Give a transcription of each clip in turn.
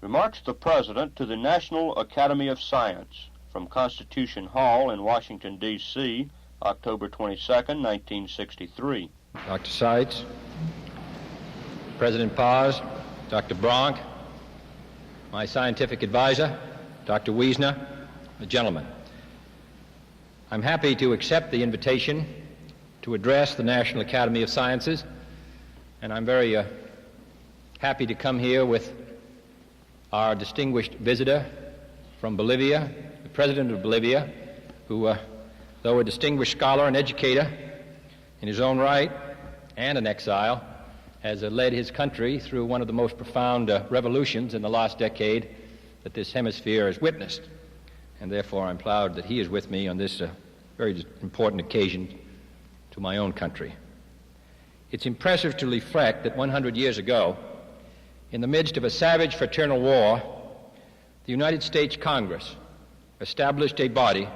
Remarks the President to the National Academy of Science from Constitution Hall in Washington, D.C., October 22, 1963. Dr. Seitz, President Paz, Dr. Bronk, my scientific advisor, Dr. Wiesner, the gentlemen. I'm happy to accept the invitation to address the National Academy of Sciences, and I'm very happy to come here with our distinguished visitor from Bolivia, the President of Bolivia, who, though a distinguished scholar and educator in his own right and an exile, has led his country through one of the most profound revolutions in the last decade that this hemisphere has witnessed. And therefore I'm proud that he is with me on this very important occasion to my own country. It's impressive to reflect that 100 years ago, in the midst of a savage fraternal war, the United States Congress established a body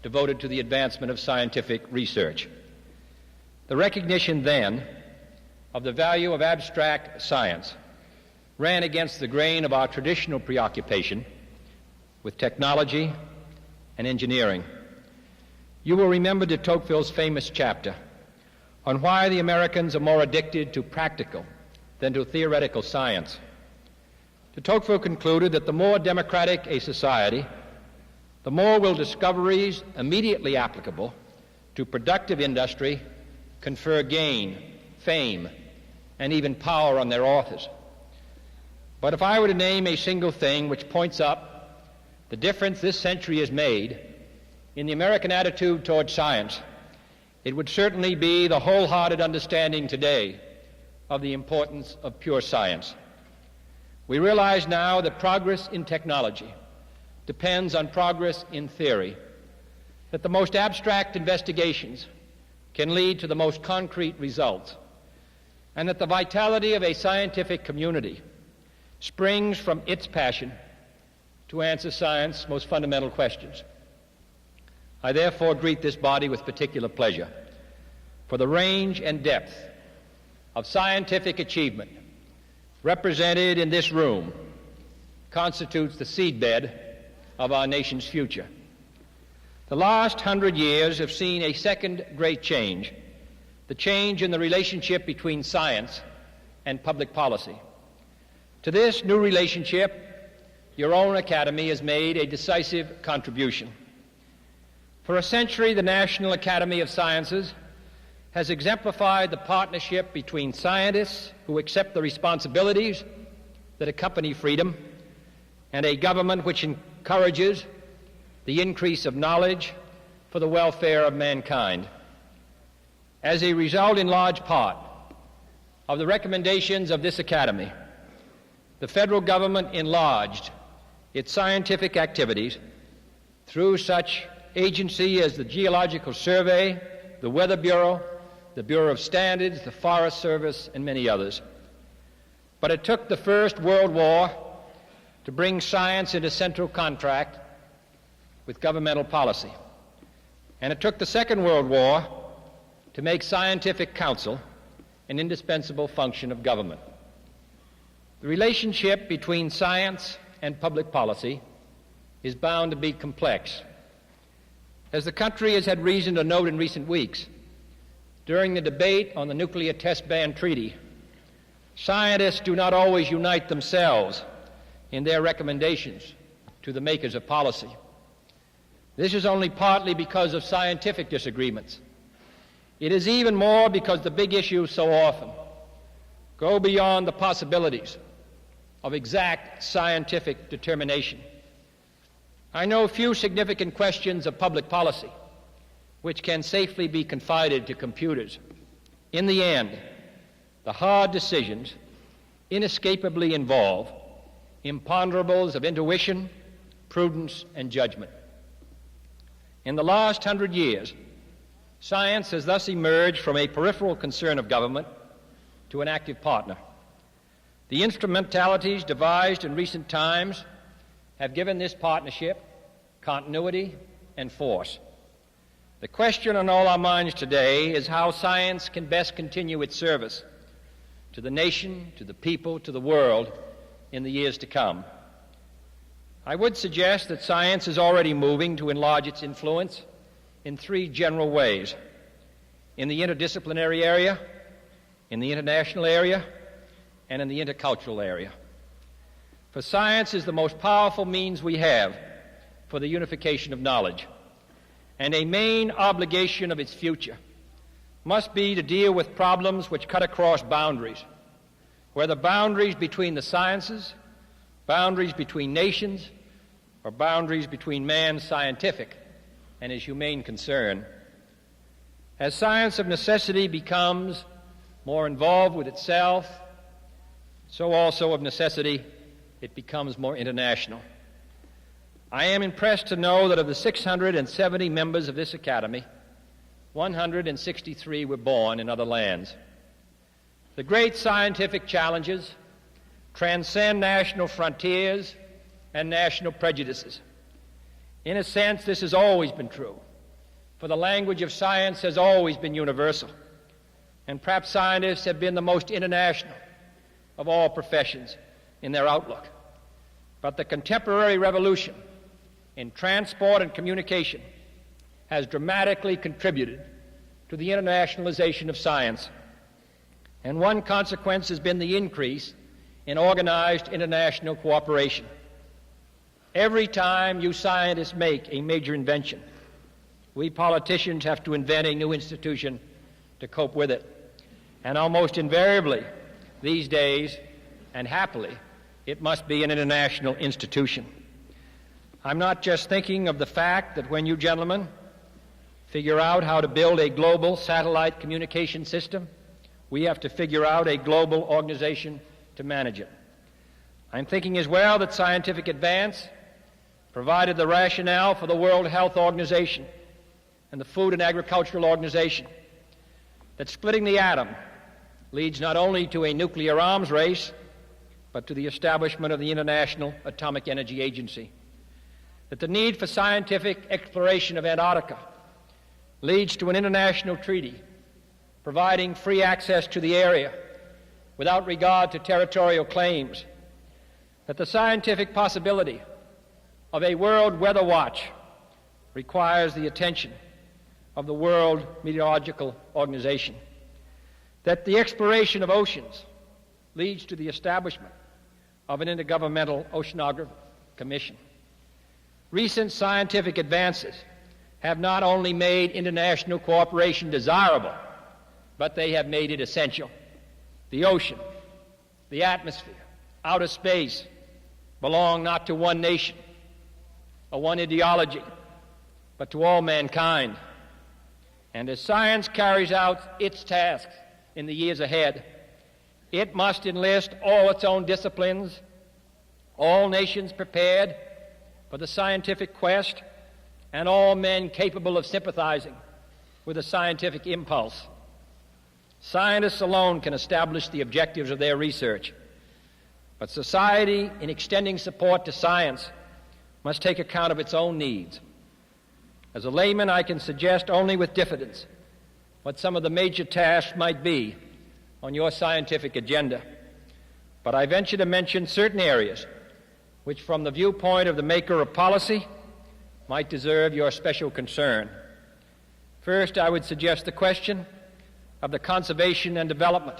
devoted to the advancement of scientific research. The recognition then of the value of abstract science ran against the grain of our traditional preoccupation with technology and engineering. You will remember de Tocqueville's famous chapter on why the Americans are more addicted to practical than to theoretical science. De Tocqueville concluded that the more democratic a society, the more will discoveries immediately applicable to productive industry confer gain, fame, and even power on their authors. But if I were to name a single thing which points up the difference this century has made in the American attitude toward science, it would certainly be the wholehearted understanding today of the importance of pure science. We realize now that progress in technology depends on progress in theory, that the most abstract investigations can lead to the most concrete results, and that the vitality of a scientific community springs from its passion to answer science's most fundamental questions. I therefore greet this body with particular pleasure for the range and depth of scientific achievement represented in this room constitutes the seedbed of our nation's future. The last 100 years have seen a second great change, the change in the relationship between science and public policy. To this new relationship, your own academy has made a decisive contribution. For a century, the National Academy of Sciences has exemplified the partnership between scientists who accept the responsibilities that accompany freedom and a government which encourages the increase of knowledge for the welfare of mankind. As a result, in large part, of the recommendations of this academy, the federal government enlarged its scientific activities through such agencies as the Geological Survey, the Weather Bureau, the Bureau of Standards, the Forest Service, and many others. But it took the First World War to bring science into central contract with governmental policy. And it took the Second World War to make scientific counsel an indispensable function of government. The relationship between science and public policy is bound to be complex. As the country has had reason to note in recent weeks, during the debate on the Nuclear Test Ban Treaty, scientists do not always unite themselves in their recommendations to the makers of policy. This is only partly because of scientific disagreements. It is even more because the big issues so often go beyond the possibilities of exact scientific determination. I know few significant questions of public policy which can safely be confided to computers. In the end, the hard decisions inescapably involve imponderables of intuition, prudence, and judgment. In the last 100 years, science has thus emerged from a peripheral concern of government to an active partner. The instrumentalities devised in recent times have given this partnership continuity and force. The question on all our minds today is how science can best continue its service to the nation, to the people, to the world in the years to come. I would suggest that science is already moving to enlarge its influence in three general ways: in the interdisciplinary area, in the international area, and in the intercultural area. For science is the most powerful means we have for the unification of knowledge, and a main obligation of its future must be to deal with problems which cut across boundaries, whether boundaries between the sciences, boundaries between nations, or boundaries between man's scientific and his humane concern. As science of necessity becomes more involved with itself, so also of necessity it becomes more international. I am impressed to know that of the 670 members of this Academy, 163 were born in other lands. The great scientific challenges transcend national frontiers and national prejudices. In a sense, this has always been true, for the language of science has always been universal, and perhaps scientists have been the most international of all professions in their outlook. But the contemporary revolution in transport and communication has dramatically contributed to the internationalization of science, and one consequence has been the increase in organized international cooperation. Every time you scientists make a major invention, we politicians have to invent a new institution to cope with it. And almost invariably, these days, and happily, it must be an international institution. I'm not just thinking of the fact that when you gentlemen figure out how to build a global satellite communication system, we have to figure out a global organization to manage it. I'm thinking as well that scientific advance provided the rationale for the World Health Organization and the Food and Agricultural Organization, that splitting the atom leads not only to a nuclear arms race, but to the establishment of the International Atomic Energy Agency, that the need for scientific exploration of Antarctica leads to an international treaty providing free access to the area without regard to territorial claims, that the scientific possibility of a World Weather Watch requires the attention of the World Meteorological Organization, that the exploration of oceans leads to the establishment of an Intergovernmental Oceanography Commission. Recent scientific advances have not only made international cooperation desirable, but they have made it essential. The ocean, the atmosphere, outer space belong not to one nation or one ideology, but to all mankind. And as science carries out its tasks in the years ahead, it must enlist all its own disciplines, all nations prepared for the scientific quest, and all men capable of sympathizing with the scientific impulse. Scientists alone can establish the objectives of their research, but society, in extending support to science, must take account of its own needs. As a layman, I can suggest only with diffidence what some of the major tasks might be on your scientific agenda, but I venture to mention certain areas which, from the viewpoint of the maker of policy, might deserve your special concern. First, I would suggest the question of the conservation and development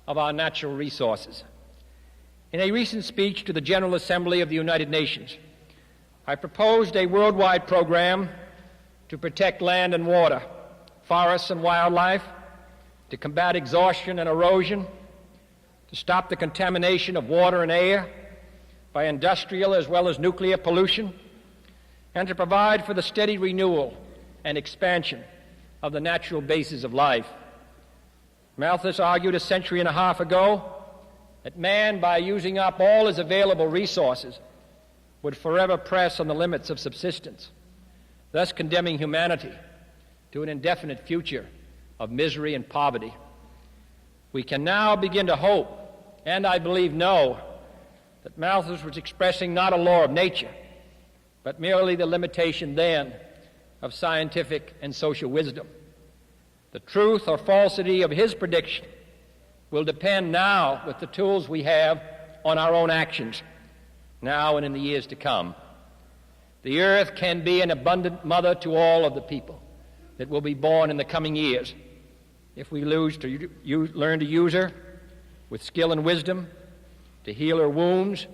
of our natural resources. In a recent speech to the General Assembly of the United Nations, I proposed a worldwide program to protect land and water, forests and wildlife, to combat exhaustion and erosion, to stop the contamination of water and air by industrial as well as nuclear pollution, and to provide for the steady renewal and expansion of the natural bases of life. Malthus argued a century and a half ago that man, by using up all his available resources, would forever press on the limits of subsistence, thus condemning humanity to an indefinite future of misery and poverty. We can now begin to hope, and I believe know, that Malthus was expressing not a law of nature, but merely the limitation then of scientific and social wisdom. The truth or falsity of his prediction will depend now, with the tools we have, on our own actions, now and in the years to come. The earth can be an abundant mother to all of the people that will be born in the coming years if we learn to use her with skill and wisdom, to heal her wounds,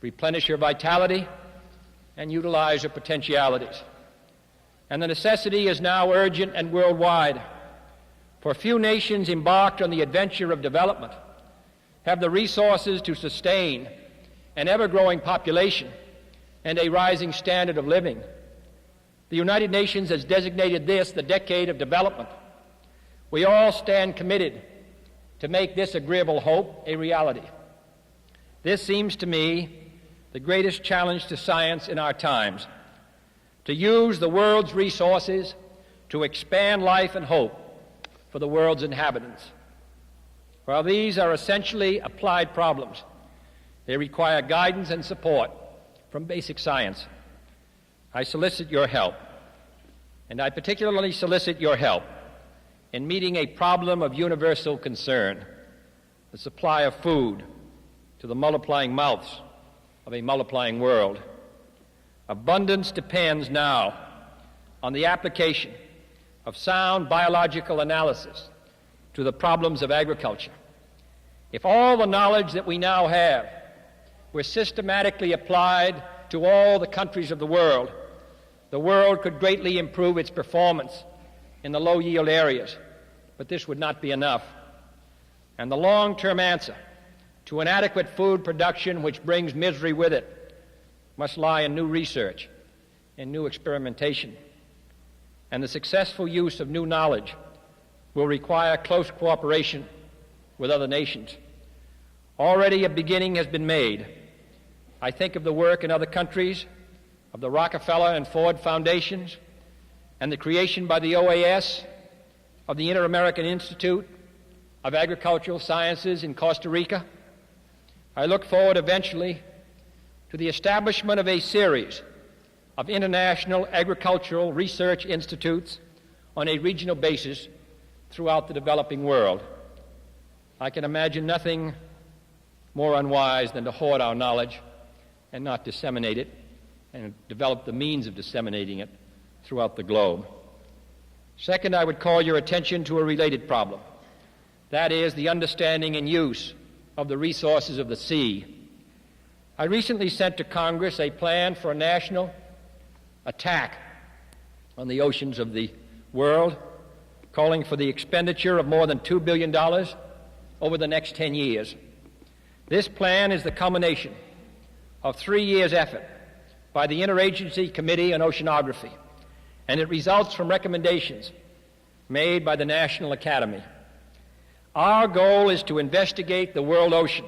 replenish her vitality, and utilize her potentialities. And the necessity is now urgent and worldwide, for few nations embarked on the adventure of development have the resources to sustain an ever-growing population and a rising standard of living. The United Nations has designated this the decade of development. We all stand committed to make this agreeable hope a reality. This seems to me the greatest challenge to science in our times, to use the world's resources to expand life and hope for the world's inhabitants. While these are essentially applied problems, they require guidance and support from basic science. I solicit your help, and I particularly solicit your help in meeting a problem of universal concern, the supply of food to the multiplying mouths of a multiplying world. Abundance depends now on the application of sound biological analysis to the problems of agriculture. If all the knowledge that we now have were systematically applied to all the countries of the world could greatly improve its performance in the low-yield areas, but this would not be enough. And the long-term answer to inadequate food production, which brings misery with it, must lie in new research and new experimentation. And the successful use of new knowledge will require close cooperation with other nations. Already a beginning has been made. I think of the work in other countries, of the Rockefeller and Ford Foundations, and the creation by the OAS of the Inter-American Institute of Agricultural Sciences in Costa Rica. I look forward eventually to the establishment of a series of international agricultural research institutes on a regional basis throughout the developing world. I can imagine nothing more unwise than to hoard our knowledge and not disseminate it and develop the means of disseminating it throughout the globe. Second, I would call your attention to a related problem. That is the understanding and use of the resources of the sea. I recently sent to Congress a plan for a national attack on the oceans of the world, calling for the expenditure of more than $2 billion over the next 10 years. This plan is the culmination of 3 years' effort by the Interagency Committee on Oceanography, and it results from recommendations made by the National Academy. Our goal is to investigate the world ocean,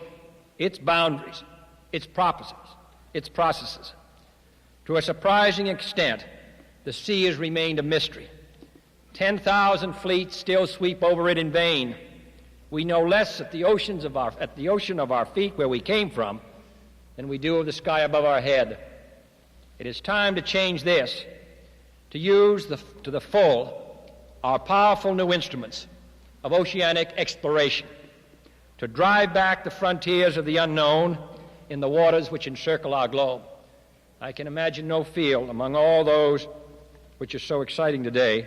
its boundaries, its processes. To a surprising extent, the sea has remained a mystery. 10,000 fleets still sweep over it in vain. We know less at the ocean of our feet where we came from than we do of the sky above our head. It is time to change this, to use to the full our powerful new instruments of oceanic exploration, to drive back the frontiers of the unknown in the waters which encircle our globe. I can imagine no field among all those which are so exciting today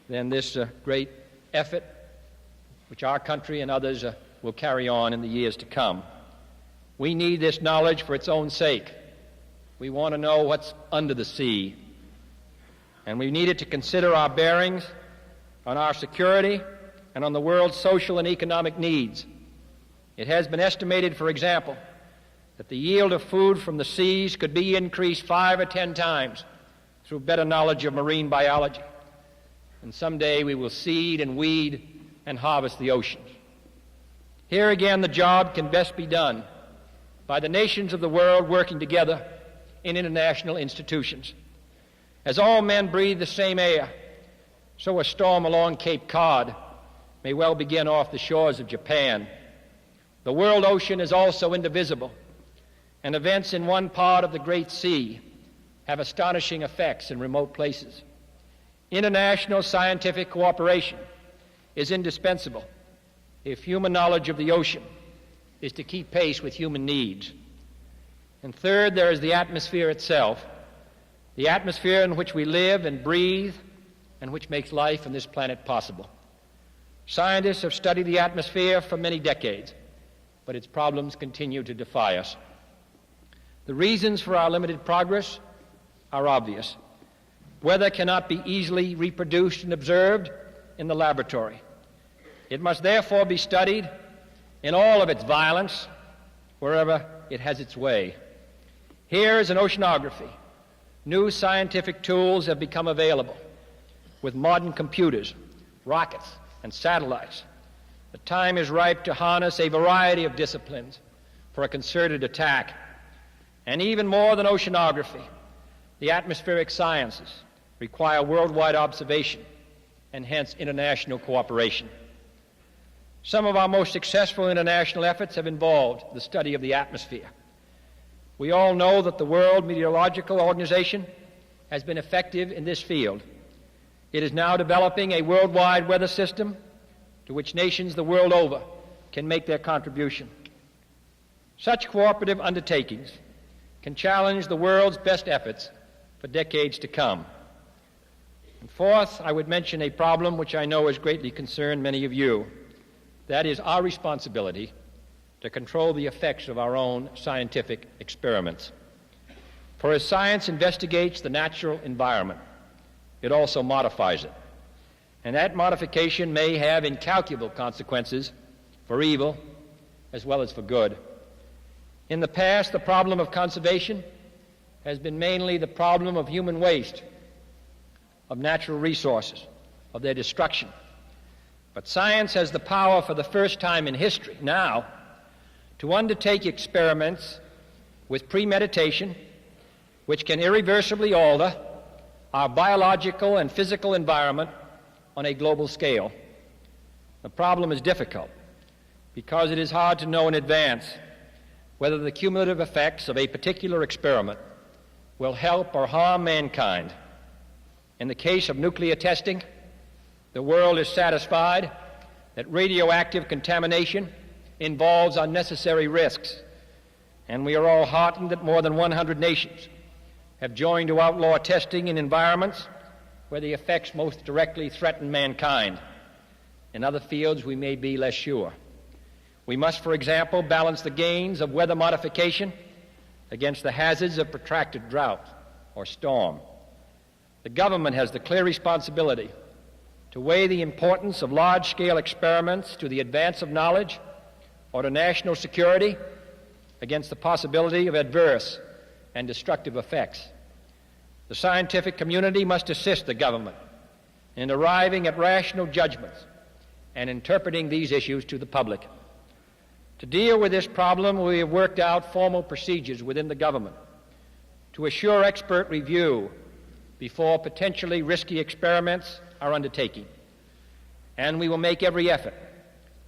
than this great effort which our country and others will carry on in the years to come. We need this knowledge for its own sake. We want to know what's under the sea. And we need it to consider our bearings on our security and on the world's social and economic needs. It has been estimated, for example, that the yield of food from the seas could be increased 5 or 10 times through better knowledge of marine biology. And someday we will seed and weed and harvest the oceans. Here again, the job can best be done by the nations of the world working together in international institutions. As all men breathe the same air, so a storm along Cape Cod may well begin off the shores of Japan. The world ocean is also indivisible, and events in one part of the Great Sea have astonishing effects in remote places. International scientific cooperation is indispensable if human knowledge of the ocean is to keep pace with human needs. And third, there is the atmosphere itself, the atmosphere in which we live and breathe and which makes life on this planet possible. Scientists have studied the atmosphere for many decades, but its problems continue to defy us. The reasons for our limited progress are obvious. Weather cannot be easily reproduced and observed in the laboratory. It must therefore be studied in all of its violence wherever it has its way. Here is an oceanography. New scientific tools have become available with modern computers, rockets, and satellites. The time is ripe to harness a variety of disciplines for a concerted attack. And even more than oceanography, the atmospheric sciences require worldwide observation and hence international cooperation. Some of our most successful international efforts have involved the study of the atmosphere. We all know that the World Meteorological Organization has been effective in this field. It is now developing a worldwide weather system to which nations the world over can make their contribution. Such cooperative undertakings can challenge the world's best efforts for decades to come. And fourth, I would mention a problem which I know has greatly concerned many of you. That is our responsibility to control the effects of our own scientific experiments. For as science investigates the natural environment, it also modifies it. And that modification may have incalculable consequences for evil as well as for good. In the past, the problem of conservation has been mainly the problem of human waste, of natural resources, of their destruction. But science has the power for the first time in history now to undertake experiments with premeditation which can irreversibly alter our biological and physical environment on a global scale. The problem is difficult because it is hard to know in advance whether the cumulative effects of a particular experiment will help or harm mankind. In the case of nuclear testing, the world is satisfied that radioactive contamination involves unnecessary risks, and we are all heartened that more than 100 nations have joined to outlaw testing in environments where the effects most directly threaten mankind. In other fields, we may be less sure. We must, for example, balance the gains of weather modification against the hazards of protracted drought or storm. The government has the clear responsibility to weigh the importance of large-scale experiments to the advance of knowledge or to national security against the possibility of adverse and destructive effects. The scientific community must assist the government in arriving at rational judgments and interpreting these issues to the public. To deal with this problem, we have worked out formal procedures within the government to assure expert review before potentially risky experiments are undertaken. And we will make every effort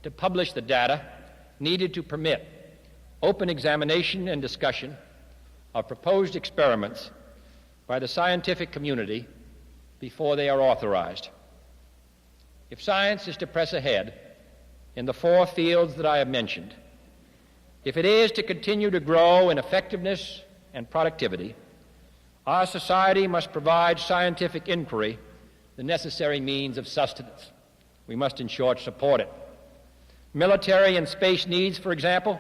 to publish the data needed to permit open examination and discussion of proposed experiments by the scientific community before they are authorized. If science is to press ahead in the four fields that I have mentioned, if it is to continue to grow in effectiveness and productivity, our society must provide scientific inquiry the necessary means of sustenance. We must, in short, support it. Military and space needs, for example,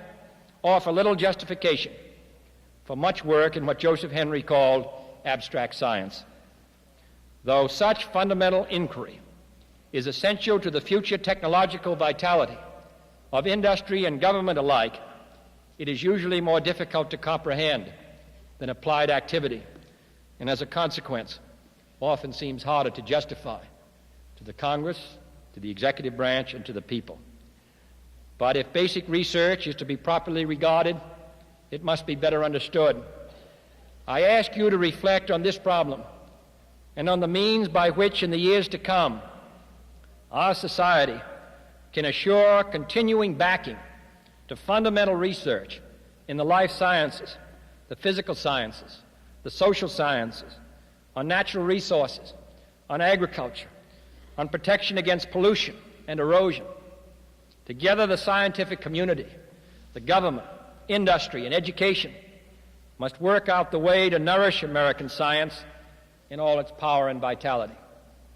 offer little justification for much work in what Joseph Henry called abstract science. Though such fundamental inquiry is essential to the future technological vitality of industry and government alike, it is usually more difficult to comprehend than applied activity, and as a consequence, often seems harder to justify to the Congress, to the executive branch, and to the people. But if basic research is to be properly regarded, it must be better understood. I ask you to reflect on this problem and on the means by which in the years to come our society can assure continuing backing to fundamental research in the life sciences, the physical sciences, the social sciences, on natural resources, on agriculture, on protection against pollution and erosion. Together, the scientific community, the government, industry, and education must work out the way to nourish American science in all its power and vitality.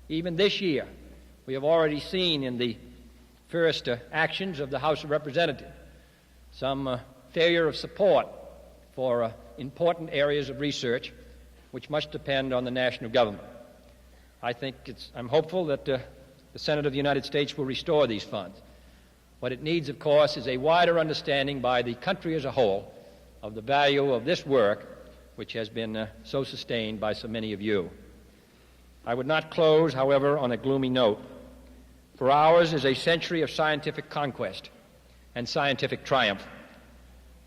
Even this year, we have already seen in the first actions of the House of Representatives some failure of support for important areas of research which must depend on the national government. I'm hopeful that the Senate of the United States will restore these funds. What it needs, of course, is a wider understanding by the country as a whole of the value of this work, which has been so sustained by so many of you. I would not close, however, on a gloomy note, for ours is a century of scientific conquest and scientific triumph.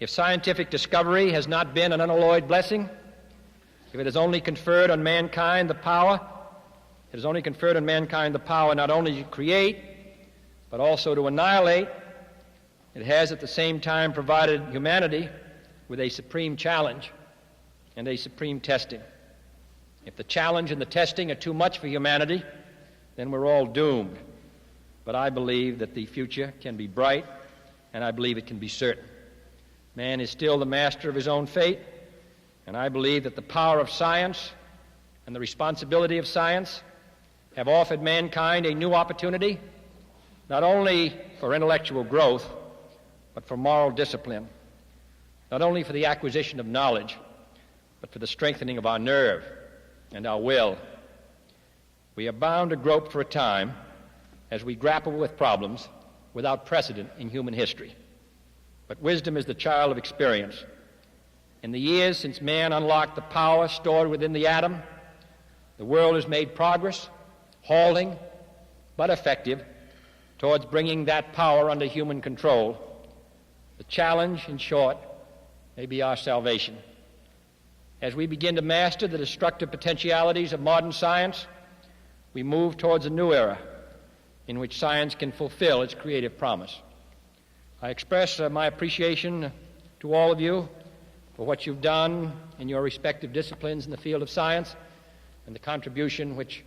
If scientific discovery has not been an unalloyed blessing, if it has only conferred on mankind the power not only to create, but also to annihilate, it has at the same time provided humanity with a supreme challenge and a supreme testing. If the challenge and the testing are too much for humanity, then we're all doomed. But I believe that the future can be bright, and I believe it can be certain. Man is still the master of his own fate, and I believe that the power of science and the responsibility of science have offered mankind a new opportunity, not only for intellectual growth, but for moral discipline, not only for the acquisition of knowledge, but for the strengthening of our nerve and our will. We are bound to grope for a time as we grapple with problems without precedent in human history. But wisdom is the child of experience. In the years since man unlocked the power stored within the atom, the world has made progress, halting but effective, towards bringing that power under human control. The challenge, in short, may be our salvation. As we begin to master the destructive potentialities of modern science, we move towards a new era in which science can fulfill its creative promise. I express my appreciation to all of you for what you've done in your respective disciplines in the field of science and the contribution which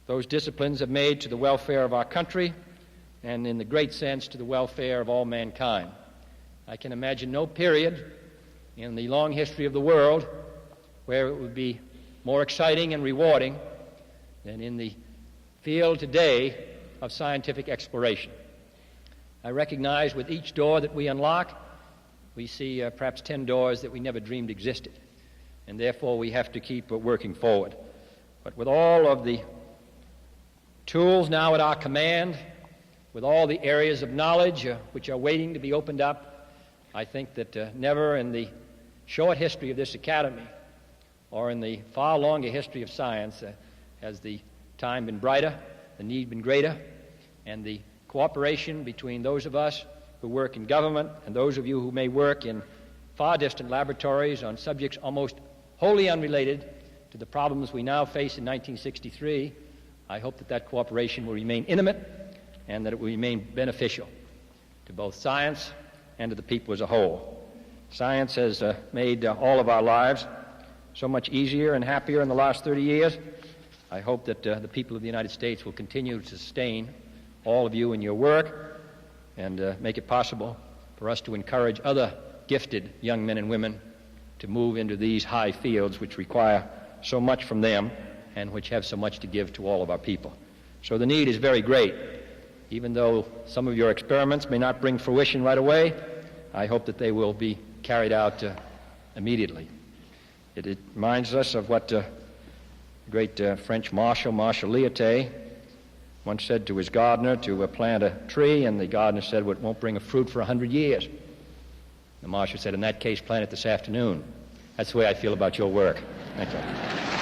those disciplines have made to the welfare of our country and, in the great sense, to the welfare of all mankind. I can imagine no period in the long history of the world where it would be more exciting and rewarding than in the field today of scientific exploration. I recognize with each door that we unlock, we see perhaps 10 doors that we never dreamed existed, and therefore we have to keep working forward. But with all of the tools now at our command, with all the areas of knowledge which are waiting to be opened up, I think that never in the short history of this academy or in the far longer history of science has the time been brighter, the need been greater, and the cooperation between those of us who work in government and those of you who may work in far distant laboratories on subjects almost wholly unrelated to the problems we now face in 1963, I hope that that cooperation will remain intimate and that it will remain beneficial to both science and to the people as a whole. Science has made all of our lives so much easier and happier in the last 30 years. I hope that the people of the United States will continue to sustain all of you in your work and make it possible for us to encourage other gifted young men and women to move into these high fields which require so much from them and which have so much to give to all of our people. So the need is very great. Even though some of your experiments may not bring fruition right away, I hope that they will be carried out immediately. It reminds us of what the great French Marshal Lyautey, once said to his gardener to plant a tree, and the gardener said, well, it won't bring a fruit for 100 years. The marshal said, in that case, plant it this afternoon. That's the way I feel about your work. Thank you.